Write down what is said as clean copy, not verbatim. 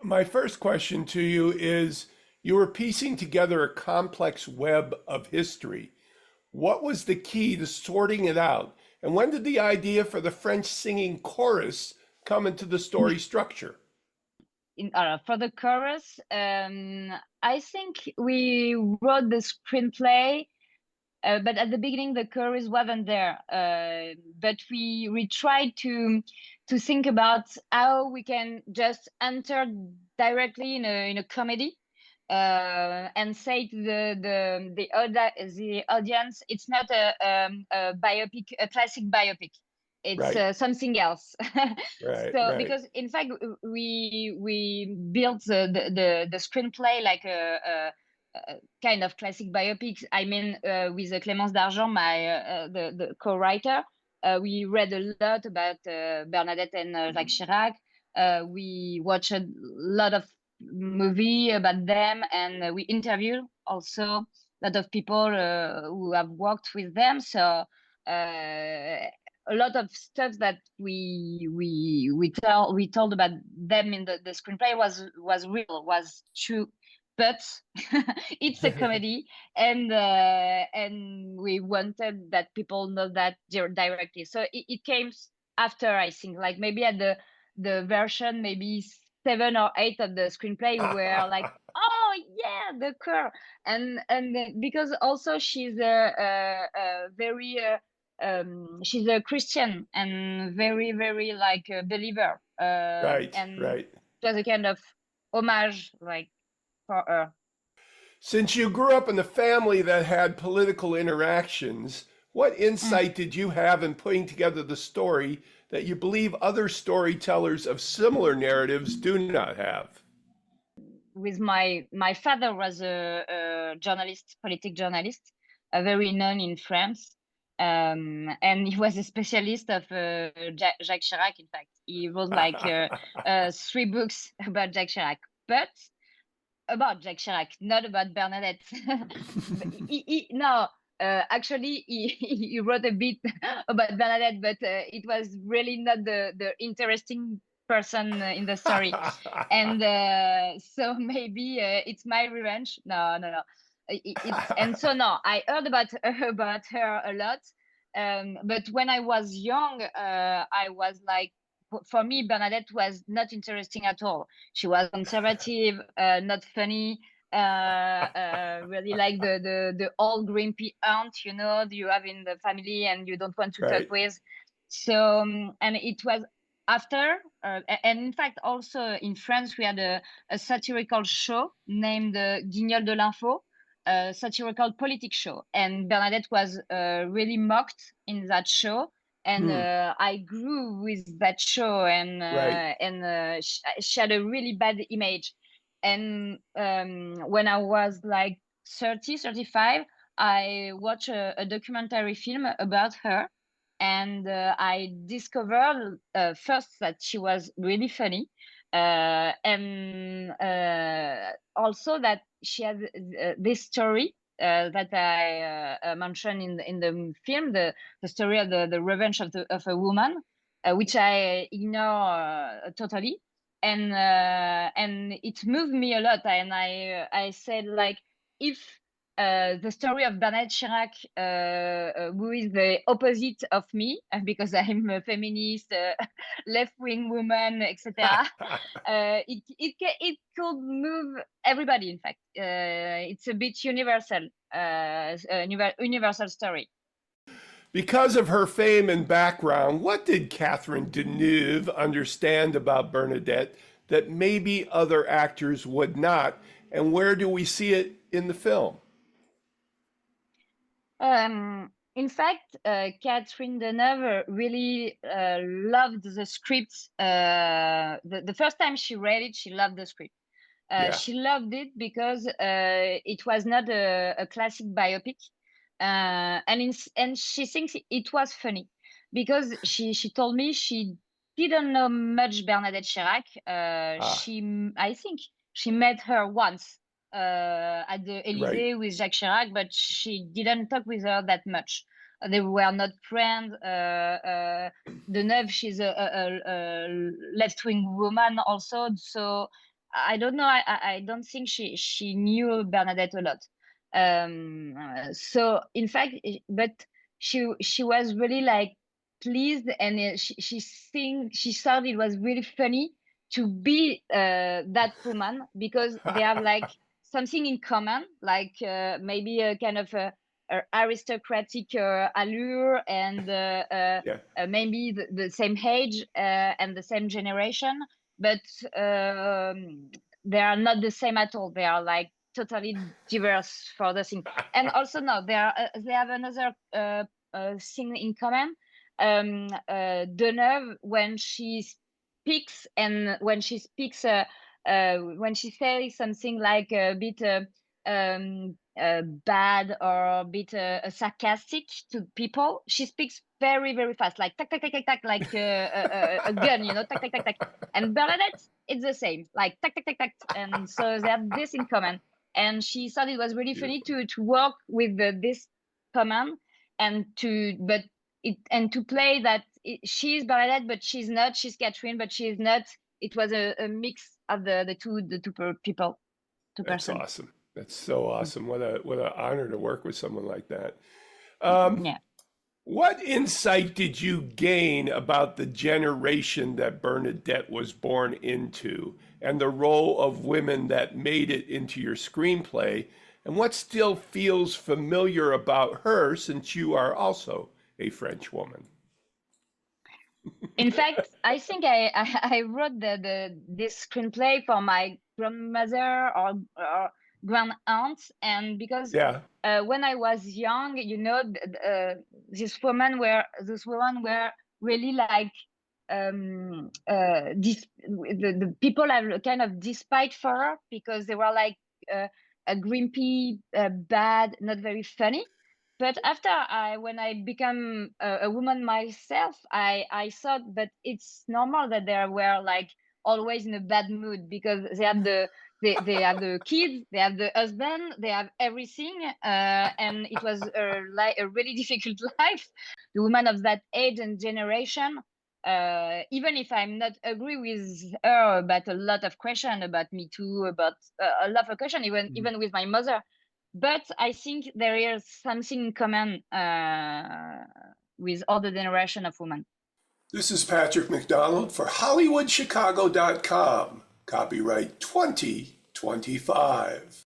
My first question to you is you were piecing together a complex web of history. What was the key to sorting it out? And when did the idea for the French singing chorus come into the story structure? For the chorus, I think we wrote the screenplay, but at the beginning the chorus wasn't there. But we tried to think about how we can just enter directly in a comedy, and say to the audience, it's not a biopic, a classic biopic. It's Right, something else. right, So right. because in fact we built the screenplay like a kind of classic biopics. I mean, with Clémence D'Argent, my the co-writer, we read a lot about Bernadette and Jacques Chirac. We watched a lot of movie about them, and we interviewed also a lot of people who have worked with them. So a lot of stuff that we told about them in the screenplay was real, was true, but it's a comedy, and we wanted that people know that directly. So it came after, I think, like maybe at the version maybe 7 or 8 of the screenplay were like, oh yeah, the girl. And because also she's a very she's a Christian and very very like a believer, Right, and right. it was a kind of homage like for her. Since you grew up in a family that had political interactions, what Mm. insight did you have in putting together the story that you believe other storytellers of similar narratives do not have? With my father was a journalist, political journalist, very known in France, and he was a specialist of Jacques Chirac. In fact, he wrote like 3 books about Jacques Chirac, but about Jacques Chirac, not about Bernadette. No, actually, he wrote a bit about Bernadette, but it was really not the interesting person in the story. And so maybe it's my revenge. No, no, no. It's and so no, I heard about about her a lot. But when I was young, I was like, for me, Bernadette was not interesting at all. She was conservative, not funny. Really like the old grumpy aunt, you have in the family, and you don't want to talk Right. with. So, and it was after, and in fact, also in France, we had a satirical show named Guignol de l'Info, a satirical politics show, and Bernadette was really mocked in that show, and Hmm. I grew with that show, Right. and she had a really bad image. And when I was like 30, 35, I watched a documentary film about her, and I discovered first that she was really funny, and also that she had this story that I mentioned in the film, the story of the revenge of a woman, which I ignore totally, and it moved me a lot, and I said like, if the story of Bernadette Chirac, who is the opposite of me, because I'm a feminist, left-wing woman, etc. It could move everybody. In fact, it's a bit universal, universal story. Because of her fame and background, what did Catherine Deneuve understand about Bernadette that maybe other actors would not? And where do we see it in the film? In fact, Catherine Deneuve really loved the script. The first time she read it, she loved the script. Yeah. She loved it because it was not a classic biopic, and she thinks it was funny because she told me she didn't know much Bernadette Chirac. Ah, I think she met her once at the right. Élysée with Jacques Chirac, but she didn't talk with her that much. They were not friends. Deneuve, she's a left-wing woman also, so I don't know. I don't think she knew Bernadette a lot. So in fact, but she was really like pleased, and she thought it was really funny to be that woman, because they have like something in common, like maybe a kind of a aristocratic allure, and Yeah. maybe the same age and the same generation, but they are not the same at all. They are like totally diverse for the thing. And also, no, they have another thing in common. Deneuve, when she speaks, and when she says something like a bit bad, or a bit sarcastic to people, she speaks very, very fast, like tack, tack, tack, tack, tack, like a gun, tack, tack, tack, tack. And Bernadette, it's the same, like tack, tack, tack, tack. And so they have this in common. And she thought it was really funny Beautiful. to work with this common, and to play that she's Bernadette, but she's not. She's Catherine, but she's not. It was a mix of the two people, two That's person. awesome. That's so awesome. What an honor to work with someone like that. Yeah. What insight did you gain about the generation that Bernadette was born into and the role of women that made it into your screenplay? And what still feels familiar about her, since you are also a French woman? In fact, I think I wrote this screenplay for my grandmother or grand aunt, and because Yeah. when I was young, these women were really like the people have kind of despite for her, because they were like a grumpy, bad, not very funny. But after when I become a woman myself, I thought, but it's normal that they were like always in a bad mood, because they have the kids, they have the husband, they have everything, and it was like a really difficult life. The woman of that age and generation, even if I'm not agree with her about a lot of question about Me Too, about a lot of question, even with my mother, but I think there is something in common with all the generation of women. This is Patrick McDonald for HollywoodChicago.com. Copyright 2025.